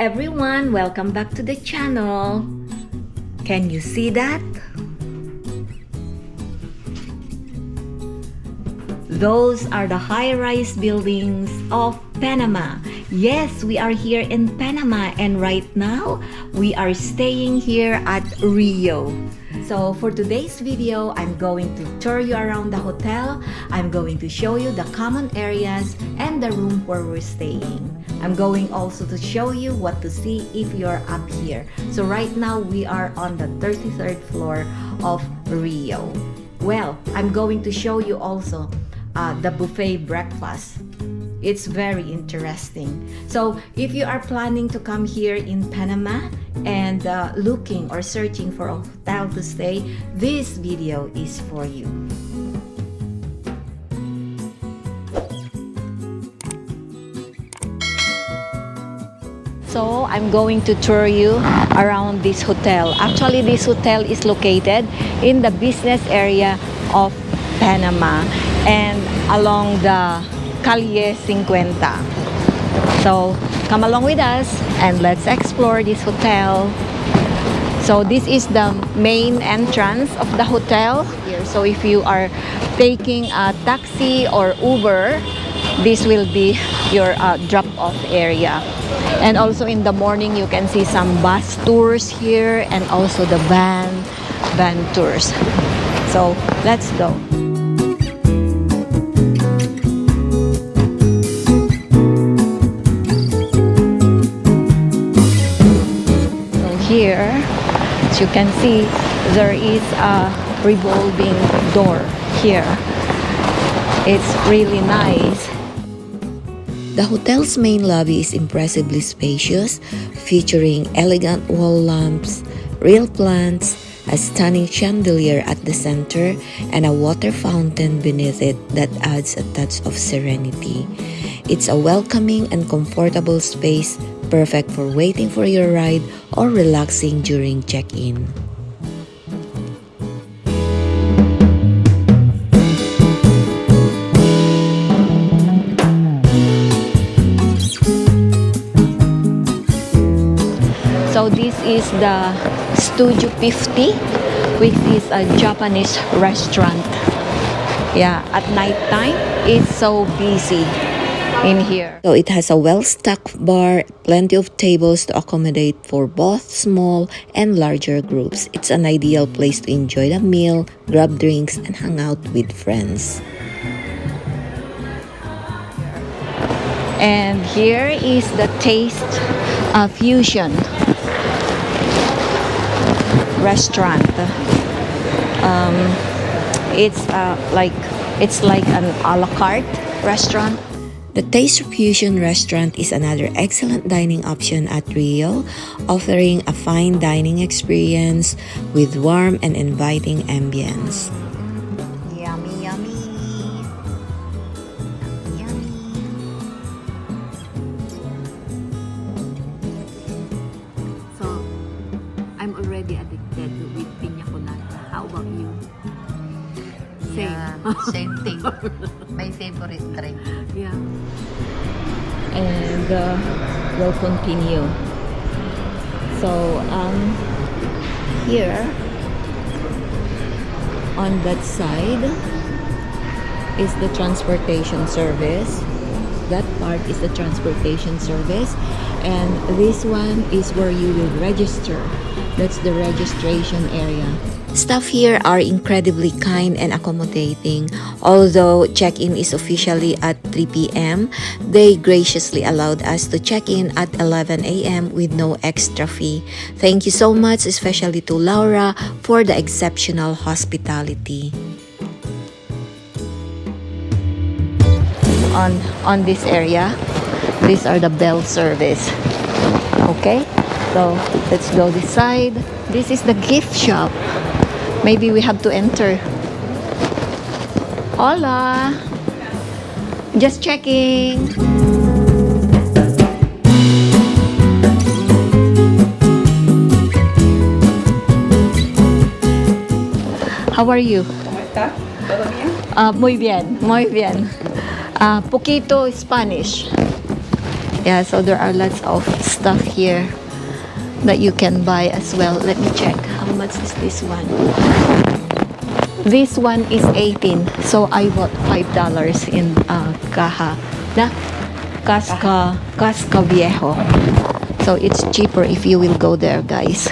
everyone, welcome back to the channel. Can you see that? Those are the high-rise buildings of Panama. Yes, we are here in Panama, and right now we are staying here at Rio. So for today's video, I'm going to tour you around the hotel. I'm going to show you the common areas and the room where we're staying. I'm going also to show you what to see if you're up here. So right now we are on the 33rd floor of Rio. Well, I'm going to show you also the buffet breakfast. It's very interesting. So if you are planning to come here in Panama and looking or searching for a hotel to stay, this video is for you. So I'm going to tour you around this hotel. Actually, this hotel is located in the business area of Panama and along the Calle 50. So come along with us and let's explore this hotel. So this is the main entrance of the hotel here. So if you are taking a taxi or Uber, this will be your drop-off area. And also in the morning you can see some bus tours here and also the van tours. So let's go. Here, as you can see, there is a revolving door here. It's really nice. The hotel's main lobby is impressively spacious, featuring elegant wall lamps, real plants, a stunning chandelier at the center, and a water fountain beneath it that adds a touch of serenity. It's a welcoming and comfortable space, perfect for waiting for your ride or relaxing during check-in. So this is the Studio 50, which is a Japanese restaurant. Yeah, at night time, it's so busy in here. So it has a well-stocked bar, plenty of tables to accommodate for both small and larger groups. It's an ideal place to enjoy the meal, grab drinks, and hang out with friends. And here is the Taste Fusion restaurant. It's like an a la carte restaurant. The Taste Fusion restaurant is another excellent dining option at Rio, offering a fine dining experience with warm and inviting ambience. Yummy, yummy. Yummy. So, I'm already addicted with piña colada. How about you? Same. Yeah, same thing. My favorite drink. Yeah. And we'll continue. So here on that side is the transportation service. That part is the transportation service, and this one is where you will register. That's the registration area. Staff here are incredibly kind and accommodating. Although check-in is officially at 3 p.m., they graciously allowed us to check in at 11 a.m. with no extra fee. Thank you so much, especially to Laura, for the exceptional hospitality. On this area, these are the bell service. Okay, so let's go this side. This is the gift shop. Maybe we have to enter. Hola! Just checking. How are you? ¿Cómo está? ¿Todo bien? Muy bien, muy bien. Poquito Spanish. Yeah, so there are lots of stuff here that you can buy as well. Let me check. How much is this one? This one is 18. So I bought $5 in Caja. Na? Casca Viejo. So it's cheaper if you will go there, guys.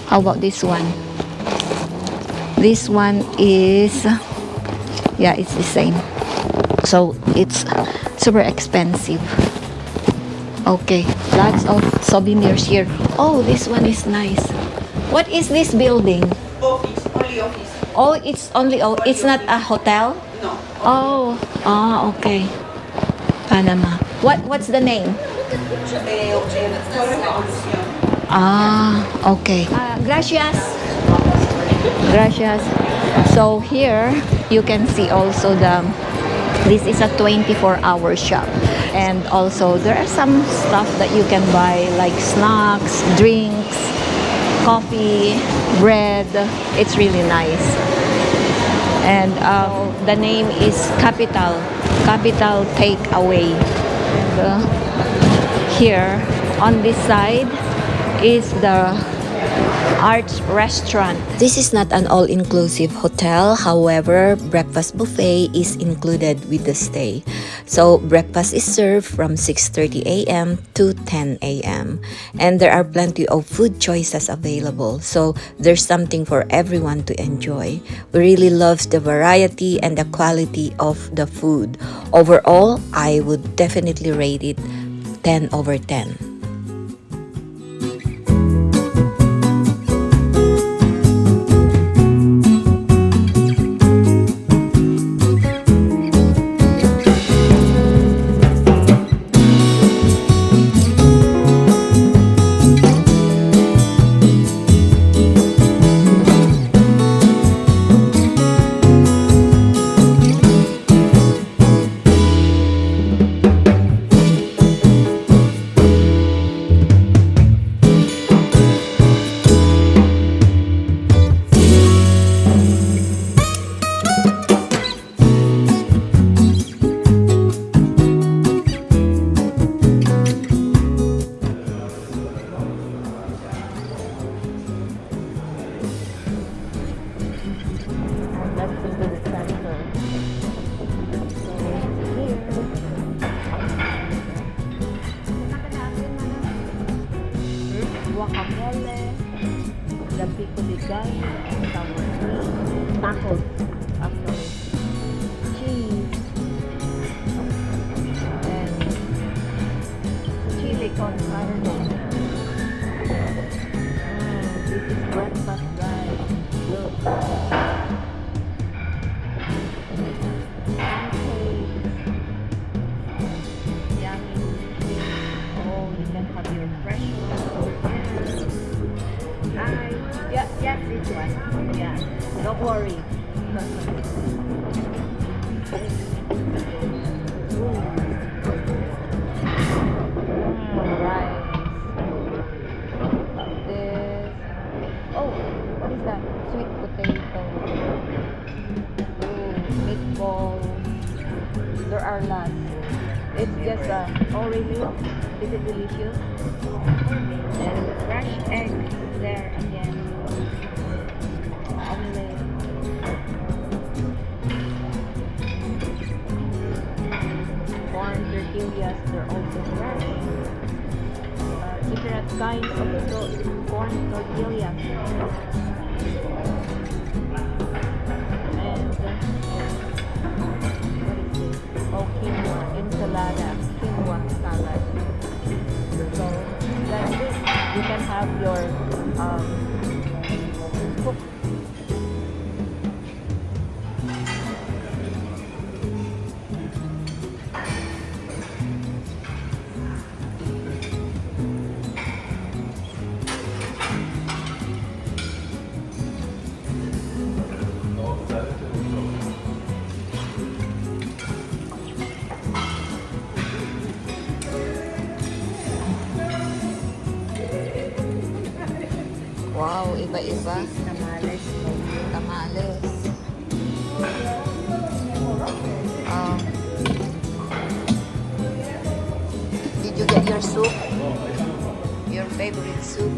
How about this one? This one is, yeah, it's the same. So it's super expensive. Okay, lots of souvenirs here. Oh, this one is nice. What is this building? Office, only office. Oh, it's only, oh, it's not a hotel? No. Oh, okay. Panama. What's the name? Okay. Gracias. Gracias. So here you can see also this is a 24-hour shop, and also there are some stuff that you can buy like snacks, drinks, coffee, bread. It's really nice. And the name is Capital Takeaway. Here on this side is the Arts Restaurant. This is not an all-inclusive hotel, however, breakfast buffet is included with the stay. So breakfast is served from 6:30 a.m. to 10 a.m. and there are plenty of food choices available. So there's something for everyone to enjoy. We really love the variety and the quality of the food. Overall, I would definitely rate it 10 over 10. Guacamole, the pico de gallo, and sour cream, tacos, actually, cheese, and chili con carne. This is breakfast, guys. Look. Pancakes. Yummy. Oh, you can have your fresh yes, this one. Yeah, don't worry. Rice. This. Oh, what is that? Sweet potato. Meatballs. There are lots. It's just oh really? Is it delicious? And fresh egg there again. Omelette. Corn tortillas, they're also fresh. Different kinds of corn tortillas. And what is this? Oh, quinoa, ensalada, quinoa salad. So that's it. You can have your cook. Wow, iba-iba. Tamales. Tamales. Did you get your soup, your favorite soup.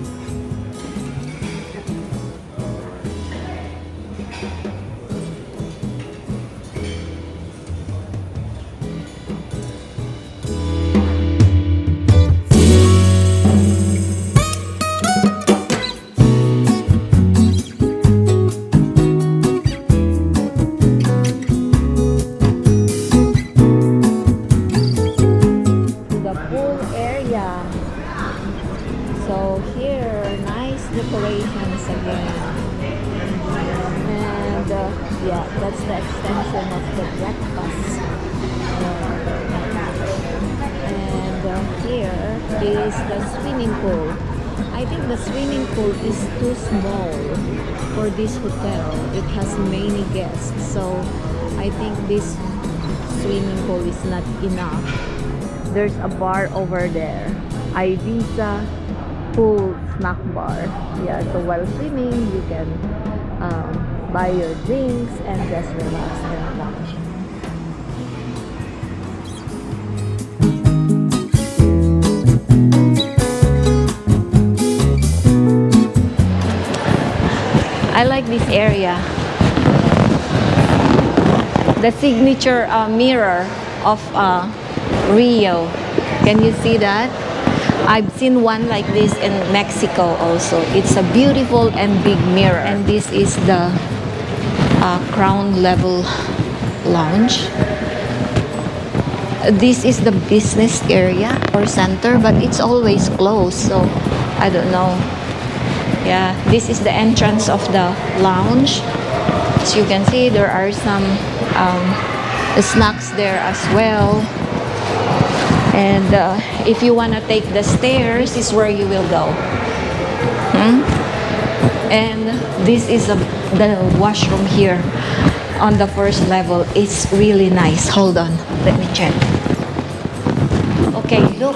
The pool area. So here, nice decorations again. And yeah, that's the extension of the breakfast. And here is the swimming pool. I think the swimming pool is too small for this hotel. It has many guests, so I think this swimming pool is not enough. There's a bar over there, Ibiza pool snack bar. Yeah, so while swimming you can buy your drinks and just relax and watch. I like this area. The signature mirror of Rio. Can you see that? I've seen one like this in Mexico also. It's a beautiful and big mirror. And this is the crown level lounge. This is the business area or center, but it's always closed, so I don't know. Yeah, this is the entrance of the lounge. As you can see, there are some snacks there as well. And if you want to take the stairs, this is where you will go. And this is the washroom here on the first level. It's really nice. Hold on, let me check. Okay, look.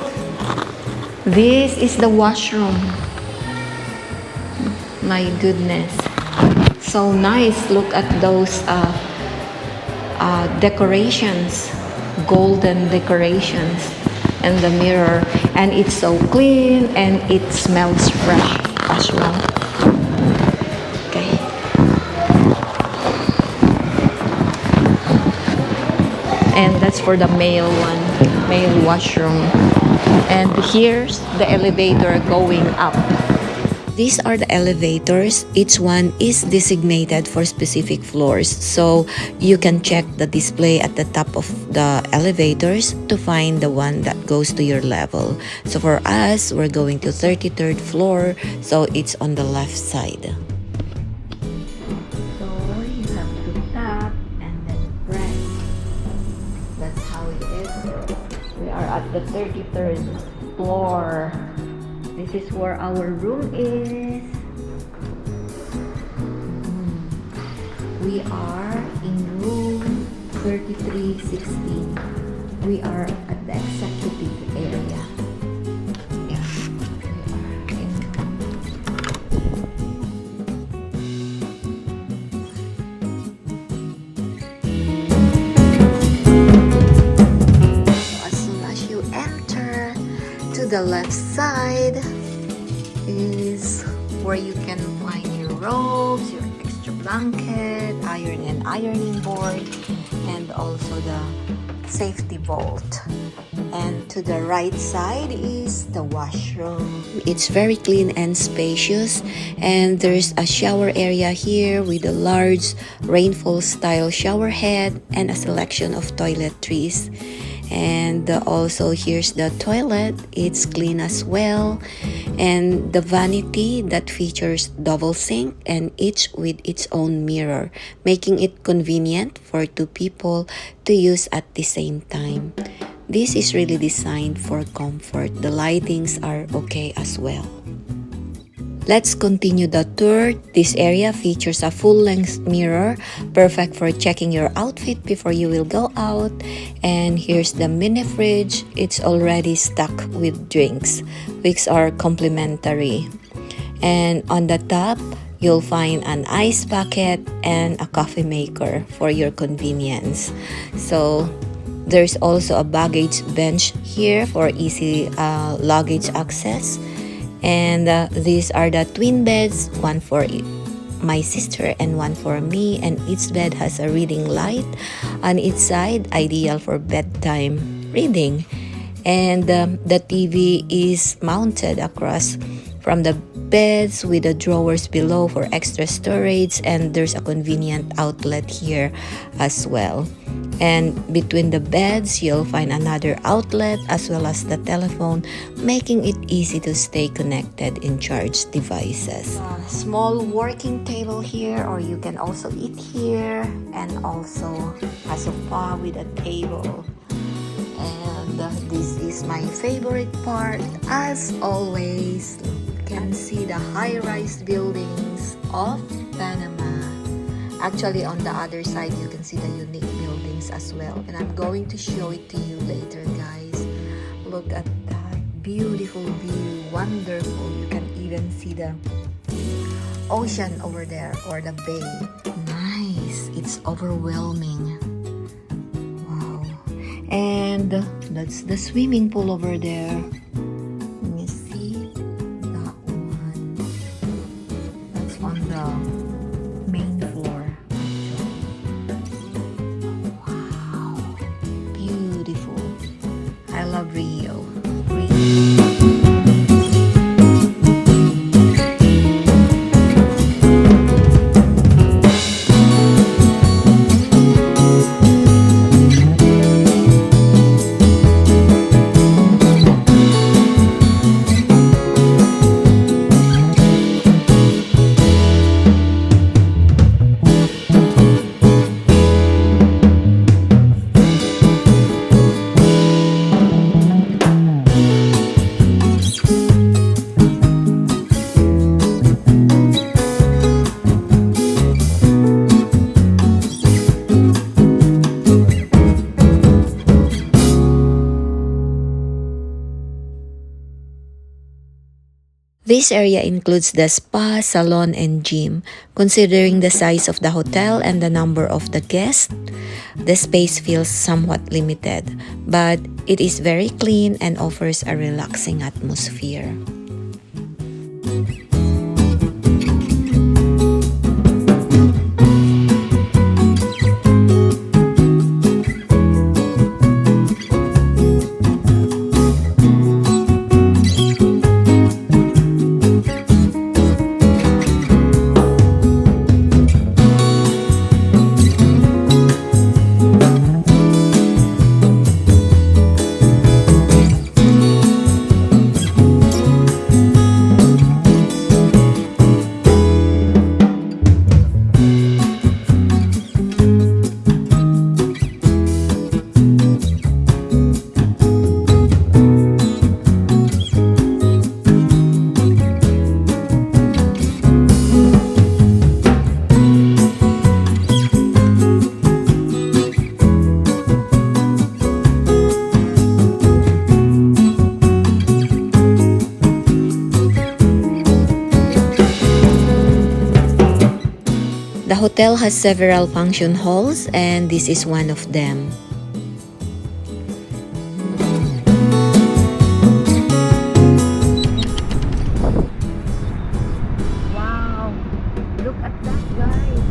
This is the washroom. My goodness. So nice. Look at those decorations. Golden decorations. And the mirror, and it's so clean and it smells fresh as well. Okay. And that's for the male one, male washroom. And here's the elevator going up. These are the elevators. Each one is designated for specific floors, so you can check the display at the top of the elevators to find the one that goes to your level. So for us, we're going to 33rd floor, so it's on the left side. So you have to tap and then press. That's how it is. We are at the 33rd floor. This is where our room is. We are in room 3316. We are at the executive area. Yeah, we are in So as soon as you enter, to the left side is where you can find your robes, your extra blanket, iron and ironing board, and also the safety vault. And to the right side is the washroom. It's very clean and spacious, and there's a shower area here with a large rainfall style shower head and a selection of toiletries. And also here's the toilet. It's clean as well, and the vanity that features double sink and each with its own mirror, making it convenient for two people to use at the same time. This is really designed for comfort. The lightings are okay as well. Let's continue the tour. This area features a full-length mirror, perfect for checking your outfit before you will go out. And here's the mini fridge. It's already stocked with drinks, which are complimentary. And on the top, you'll find an ice bucket and a coffee maker for your convenience. So There's also a baggage bench here for easy luggage access. And these are the twin beds, one for my sister and one for me, and each bed has a reading light on each side, ideal for bedtime reading. And the TV is mounted across from the beds with the drawers below for extra storage, and there's a convenient outlet here as well. And between the beds, you'll find another outlet as well as the telephone, making it easy to stay connected and charge devices. Small working table here, or you can also eat here, and also a sofa with a table. And this is my favorite part. As always, you can see the high-rise buildings of Panama. Actually, on the other side, you can see the unique buildings as well. And I'm going to show it to you later, guys. Look at that beautiful view. Wonderful. You can even see the ocean over there, or the bay. Nice. It's overwhelming. Wow. And that's the swimming pool over there. Let me see that one. That's on the main floor. Wow, beautiful. I love Rio. This area includes the spa, salon, and gym. Considering the size of the hotel and the number of the guests, the space feels somewhat limited, but it is very clean and offers a relaxing atmosphere. The hotel has several function halls, and this is one of them. Wow! Look at that, guys!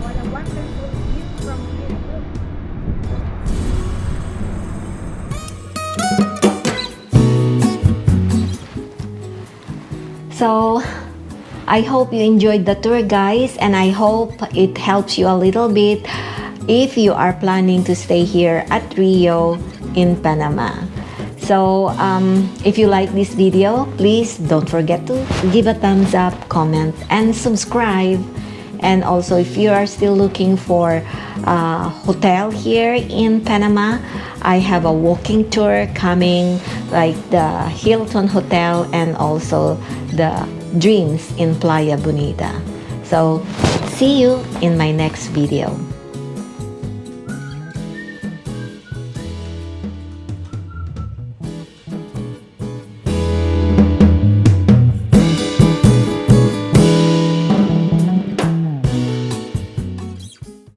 What a wonderful view from here. Look. So, I hope you enjoyed the tour, guys, and I hope it helps you a little bit if you are planning to stay here at Rio in Panama. So if you like this video, please don't forget to give a thumbs up, comment, and subscribe. And also, if you are still looking for a hotel here in Panama, I have a walking tour coming, like the Hilton Hotel and also the Dreams in Playa Bonita. So, see you in my next video.